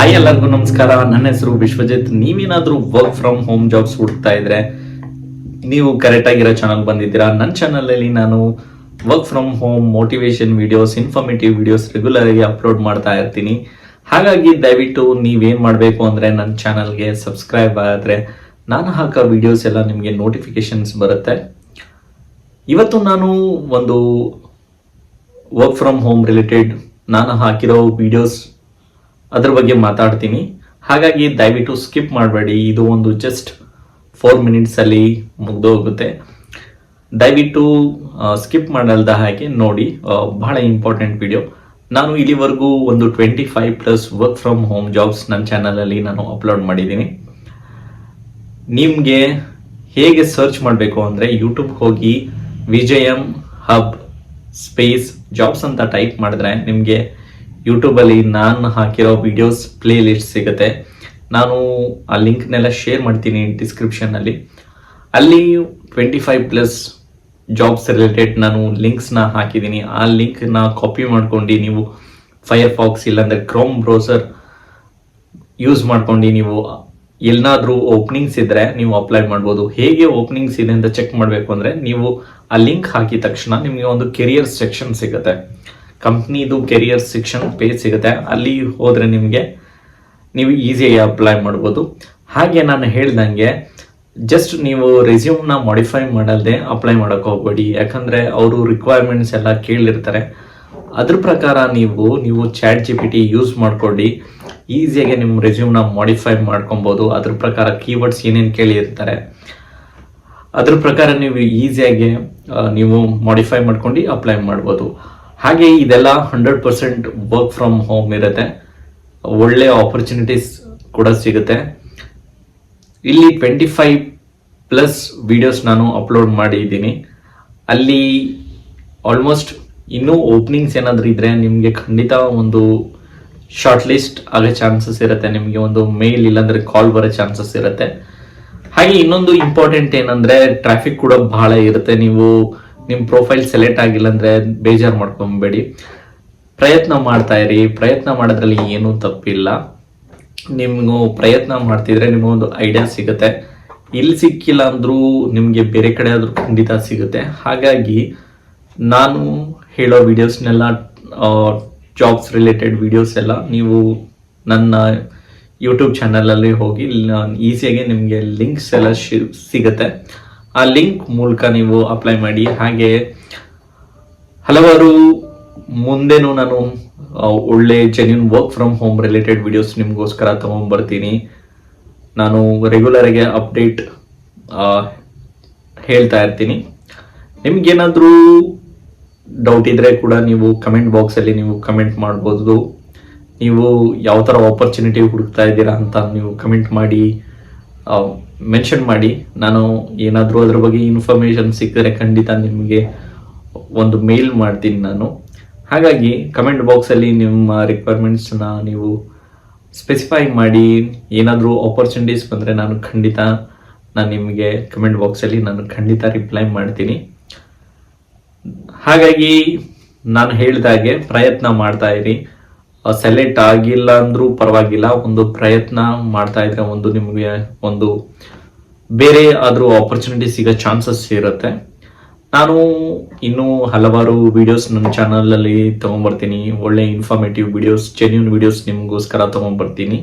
Hi ಎಲ್ಲರಿಗೂ ನಮಸ್ಕಾರ. ನನ್ನ ಹೆಸರು ವಿಶ್ವಜಿತ್. ನೀವೇನಾದ್ರೂ ವರ್ಕ್ ಫ್ರಮ್ ಹೋಮ್ ಜಾಬ್ಸ್ ಹುಡುಕ್ತಾ ಇದ್ರೆ ನೀವು ಕರೆಕ್ಟ್ ಆಗಿರೋ ಚಾನಲ್ ಬಂದಿದ್ದೀರಾ. ನನ್ನ ಚಾನಲ್ ಅಲ್ಲಿ ನಾನು work from home motivation videos, informative videos regular ಆಗಿ ಅಪ್ಲೋಡ್ ಮಾಡ್ತಾ ಇರ್ತೀನಿ. ಹಾಗಾಗಿ ದಯವಿಟ್ಟು ನೀವೇನ್ ಮಾಡಬೇಕು ಅಂದ್ರೆ ನನ್ನ ಚಾನಲ್ಗೆ ಸಬ್ಸ್ಕ್ರೈಬ್ ಆದ್ರೆ ನಾನು ಹಾಕೋ ವಿಡಿಯೋಸ್ ಎಲ್ಲ ನಿಮಗೆ ನೋಟಿಫಿಕೇಶನ್ಸ್ ಬರುತ್ತೆ. ಇವತ್ತು ನಾನು ಒಂದು ವರ್ಕ್ ಫ್ರಮ್ ಹೋಮ್ ರಿಲೇಟೆಡ್ ನಾನು ಹಾಕಿರೋ ವಿಡಿಯೋಸ್ ಅದ್ರ ಬಗ್ಗೆ ಮಾತಾಡ್ತೀನಿ. ಹಾಗಾಗಿ ದಯವಿಟ್ಟು ಸ್ಕಿಪ್ ಮಾಡಬೇಡಿ. ಇದು ಒಂದು ಜಸ್ಟ್ 4 minutes ಅಲ್ಲಿ ಮುಗ್ದೋಗುತ್ತೆ. ದಯವಿಟ್ಟು ಸ್ಕಿಪ್ ಮಾಡಲ್ದ ಹಾಗೆ ನೋಡಿ. ಬಹಳ ಇಂಪಾರ್ಟೆಂಟ್ ವಿಡಿಯೋ. ನಾನು ಇಲ್ಲಿವರೆಗೂ ಒಂದು 25+ ವರ್ಕ್ ಫ್ರಮ್ ಹೋಮ್ ಜಾಬ್ಸ್ ನನ್ನ ಚಾನಲಲ್ಲಿ ನಾನು ಅಪ್ಲೋಡ್ ಮಾಡಿದ್ದೀನಿ. ನಿಮಗೆ ಹೇಗೆ ಸರ್ಚ್ ಮಾಡಬೇಕು ಅಂದರೆ ಯೂಟ್ಯೂಬ್ ಹೋಗಿ ವಿಜಯಂ ಹಬ್ ಸ್ಪೇಸ್ ಜಾಬ್ಸ್ ಅಂತ ಟೈಪ್ ಮಾಡಿದ್ರೆ ನಿಮಗೆ ಯೂಟ್ಯೂಬಲ್ಲಿ ನಾನು ಹಾಕಿರೋ ವಿಡಿಯೋಸ್ ಪ್ಲೇ ಲಿಸ್ಟ್ ಸಿಗುತ್ತೆ. ನಾನು ಆ ಲಿಂಕ್ನೆಲ್ಲ ಶೇರ್ ಮಾಡ್ತೀನಿ ಡಿಸ್ಕ್ರಿಪ್ಷನ್ನಲ್ಲಿ. ಅಲ್ಲಿ 25+ ಜಾಬ್ಸ್ ರಿಲೇಟೆಡ್ ನಾನು ಲಿಂಕ್ಸ್ನ ಹಾಕಿದ್ದೀನಿ. ಆ ಲಿಂಕ್ನ ಕಾಪಿ ಮಾಡ್ಕೊಂಡು ನೀವು ಫೈರ್ಫಾಕ್ಸ್ ಇಲ್ಲಾಂದರೆ ಕ್ರೋಮ್ ಬ್ರೌಸರ್ ಯೂಸ್ ಮಾಡ್ಕೊಂಡು ನೀವು ಎಲ್ಲಾದರೂ ಓಪನಿಂಗ್ಸ್ ಇದ್ದರೆ ನೀವು ಅಪ್ಲೈ ಮಾಡ್ಬೋದು. ಹೇಗೆ ಓಪನಿಂಗ್ಸ್ ಇದೆ ಅಂತ ಚೆಕ್ ಮಾಡಬೇಕು ಅಂದರೆ ನೀವು ಆ ಲಿಂಕ್ ಹಾಕಿದ ತಕ್ಷಣ ನಿಮಗೆ ಒಂದು ಕೆರಿಯರ್ ಸೆಕ್ಷನ್ ಸಿಗುತ್ತೆ. ಕಂಪ್ನಿದು ಕೆರಿಯರ್ ಸೆಕ್ಷನ್ ಪೇಜ್ ಸಿಗುತ್ತೆ. ಅಲ್ಲಿ ಹೋದರೆ ನೀವು ಈಸಿಯಾಗಿ ಅಪ್ಲೈ ಮಾಡ್ಬೋದು. ಹಾಗೆ ನಾನು ಹೇಳ್ದಂಗೆ ಜಸ್ಟ್ ನೀವು ರೆಸ್ಯೂಮ್ನ ಮಾಡಿಫೈ ಮಾಡಲ್ದೆ ಅಪ್ಲೈ ಮಾಡೋಕ್ಕೆ ಹೋಗ್ಬೇಡಿ. ಯಾಕಂದರೆ ಅವರು ರಿಕ್ವೈರ್ಮೆಂಟ್ಸ್ ಎಲ್ಲ ಕೇಳಿರ್ತಾರೆ. ಅದ್ರ ಪ್ರಕಾರ ನೀವು ಚಾಟ್ GPT ಯೂಸ್ ಮಾಡ್ಕೊಂಡು ಈಸಿಯಾಗಿ ನಿಮ್ಮ ರೆಸ್ಯೂಮ್ನ ಮಾಡಿಫೈ ಮಾಡ್ಕೊಬೋದು. ಅದ್ರ ಪ್ರಕಾರ ಕೀವರ್ಡ್ಸ್ ಏನೇನು ಕೇಳಿರ್ತಾರೆ ಅದ್ರ ಪ್ರಕಾರ ನೀವು ಈಸಿಯಾಗಿ ನೀವು ಮಾಡಿಫೈ ಮಾಡ್ಕೊಂಡು ಅಪ್ಲೈ ಮಾಡ್ಬೋದು. ಹಾಗೆ ಇದೆಲ್ಲ 100% ವರ್ಕ್ ಫ್ರಮ್ ಹೋಮ್ ಇರುತ್ತೆ. ಒಳ್ಳೆ ಆಪರ್ಚುನಿಟೀಸ್ ಕೂಡ ಸಿಗುತ್ತೆ. ಇಲ್ಲಿ 25+ ವಿಡಿಯೋಸ್ ನಾನು ಅಪ್ಲೋಡ್ ಮಾಡಿದ್ದೀನಿ. ಅಲ್ಲಿ ಆಲ್ಮೋಸ್ಟ್ ಇನ್ನೂ ಓಪನಿಂಗ್ಸ್ ಏನಾದರೂ ಇದ್ದರೆ ನಿಮಗೆ ಖಂಡಿತ ಒಂದು ಶಾರ್ಟ್ ಲಿಸ್ಟ್ ಆಗೋ ಚಾನ್ಸಸ್ ಇರುತ್ತೆ. ನಿಮಗೆ ಒಂದು ಮೇಲ್ ಇಲ್ಲಾಂದರೆ ಕಾಲ್ ಬರೋ ಚಾನ್ಸಸ್ ಇರುತ್ತೆ. ಹಾಗೆ ಇನ್ನೊಂದು ಇಂಪಾರ್ಟೆಂಟ್ ಏನಂದರೆ ಟ್ರಾಫಿಕ್ ಕೂಡ ಬಹಳ ಇರುತ್ತೆ. ನೀವು ನಿಮ್ಮ ಪ್ರೊಫೈಲ್ ಸೆಲೆಕ್ಟ್ ಆಗಿಲ್ಲ ಅಂದರೆ ಬೇಜಾರು ಮಾಡ್ಕೊಬೇಡಿ. ಪ್ರಯತ್ನ ಮಾಡ್ತಾ ಇರಿ. ಪ್ರಯತ್ನ ಮಾಡೋದ್ರಲ್ಲಿ ಏನೂ ತಪ್ಪಿಲ್ಲ. ನಿಮಗೂ ಪ್ರಯತ್ನ ಮಾಡ್ತಿದ್ರೆ ನಿಮಗೊಂದು ಐಡಿಯಾ ಸಿಗುತ್ತೆ. ಇಲ್ಲಿ ಸಿಕ್ಕಿಲ್ಲ ಅಂದರೂ ನಿಮಗೆ ಬೇರೆ ಕಡೆ ಆದರೂ ಖಂಡಿತ ಸಿಗುತ್ತೆ. ಹಾಗಾಗಿ ನಾನು ಹೇಳೋ ವಿಡಿಯೋಸ್ನೆಲ್ಲ ಜಾಬ್ಸ್ ರಿಲೇಟೆಡ್ ವಿಡಿಯೋಸ್ ಎಲ್ಲ ನೀವು ನನ್ನ ಯೂಟ್ಯೂಬ್ ಚಾನಲಲ್ಲಿ ಹೋಗಿ ಈಸಿಯಾಗಿ ನಿಮಗೆ ಲಿಂಕ್ಸ್ ಎಲ್ಲ ಸಿಗುತ್ತೆ. ಆ ಲಿಂಕ್ ಮೂಲಕ ನೀವು ಅಪ್ಲೈ ಮಾಡಿ. ಹಾಗೆ ಹಲವಾರು ಮುಂದೆನೂ ನಾನು ಒಳ್ಳೆ genuine work from home related videos ನಿಮಗೋಸ್ಕರ ತೊಗೊಂಡ್ಬರ್ತೀನಿ. ನಾನು ರೆಗ್ಯುಲರಾಗಿ ಅಪ್ಡೇಟ್ ಹೇಳ್ತಾ ಇರ್ತೀನಿ. ನಿಮ್ಗೇನಾದರೂ ಡೌಟ್ ಇದ್ದರೆ ಕೂಡ ನೀವು ಕಮೆಂಟ್ ಬಾಕ್ಸಲ್ಲಿ ನೀವು ಕಮೆಂಟ್ ಮಾಡ್ಬೋದು. ನೀವು ಯಾವ ಥರ ಆಪರ್ಚುನಿಟಿ ಹುಡುಕ್ತಾ ಇದ್ದೀರಾ ಅಂತ ನೀವು ಕಮೆಂಟ್ ಮಾಡಿ ಮೆನ್ಷನ್ ಮಾಡಿ. ನಾನು ಏನಾದರೂ ಅದ್ರ ಬಗ್ಗೆ ಇನ್ಫಾರ್ಮೇಷನ್ ಸಿಕ್ಕಿದ್ರೆ ಖಂಡಿತ ನಿಮಗೆ ಒಂದು ಮೇಲ್ ಮಾಡ್ತೀನಿ ನಾನು. ಹಾಗಾಗಿ ಕಮೆಂಟ್ ಬಾಕ್ಸಲ್ಲಿ ನಿಮ್ಮ ರಿಕ್ವೈರ್ಮೆಂಟ್ಸ್ನ ನೀವು ಸ್ಪೆಸಿಫೈ ಮಾಡಿ. ಏನಾದರೂ ಆಪರ್ಚುನಿಟೀಸ್ ಬಂದರೆ ನಾನು ನಿಮಗೆ ಕಮೆಂಟ್ ಬಾಕ್ಸಲ್ಲಿ ನಾನು ಖಂಡಿತ ರಿಪ್ಲೈ ಮಾಡ್ತೀನಿ. ಹಾಗಾಗಿ ನಾನು ಹೇಳಿದಾಗೆ ಪ್ರಯತ್ನ ಮಾಡ್ತಾ ಇರಿ. ಸೆಲೆಕ್ಟ್ ಆಗಿಲ್ಲ ಅಂದರೂ ಪರವಾಗಿಲ್ಲ, ಒಂದು ಪ್ರಯತ್ನ ಮಾಡ್ತಾ ಇದ್ರೆ ನಿಮಗೆ ಒಂದು ಬೇರೆ ಆದರೂ ಆಪರ್ಚುನಿಟಿ ಸಿಗೋ ಚಾನ್ಸಸ್ ಇರುತ್ತೆ. ನಾನು ಇನ್ನೂ ಹಲವಾರು ವಿಡಿಯೋಸ್ ನನ್ನ ಚಾನಲಲ್ಲಿ ತೊಗೊಂಬರ್ತೀನಿ. ಒಳ್ಳೆ ಇನ್ಫಾರ್ಮೇಟಿವ್ ವಿಡಿಯೋಸ್, ಜೆನ್ಯೂನ್ ವಿಡಿಯೋಸ್ ನಿಮಗೋಸ್ಕರ ತೊಗೊಂಬರ್ತೀನಿ.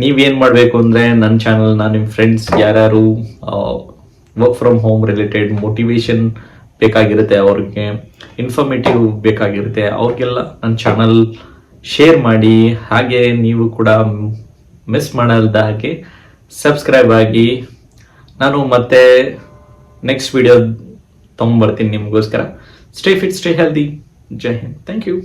ನೀವೇನು ಮಾಡಬೇಕು ಅಂದರೆ ನನ್ನ ಚಾನಲ್ನ ನಿಮ್ಮ ಫ್ರೆಂಡ್ಸ್ ಯಾರ್ಯಾರು work from home related motivation ಬೇಕಾಗಿರುತ್ತೆ, ಅವ್ರಿಗೆ ಇನ್ಫಾರ್ಮೇಟಿವ್ ಬೇಕಾಗಿರುತ್ತೆ, ಅವ್ರಿಗೆಲ್ಲ ನನ್ನ ಚಾನಲ್ ಶೇರ್ ಮಾಡಿ. ಹಾಗೆ ನೀವು ಕೂಡ ಮಿಸ್ ಮಾಡಲ್ದ ಹಾಗೆ ಸಬ್ಸ್ಕ್ರೈಬ್ ಆಗಿ. ನಾನು ಮತ್ತೆ ನೆಕ್ಸ್ಟ್ ವಿಡಿಯೋ ತೊಗೊಂಬರ್ತೀನಿ ನಿಮಗೋಸ್ಕರ. Stay fit, stay healthy. Jai Hind. Thank you.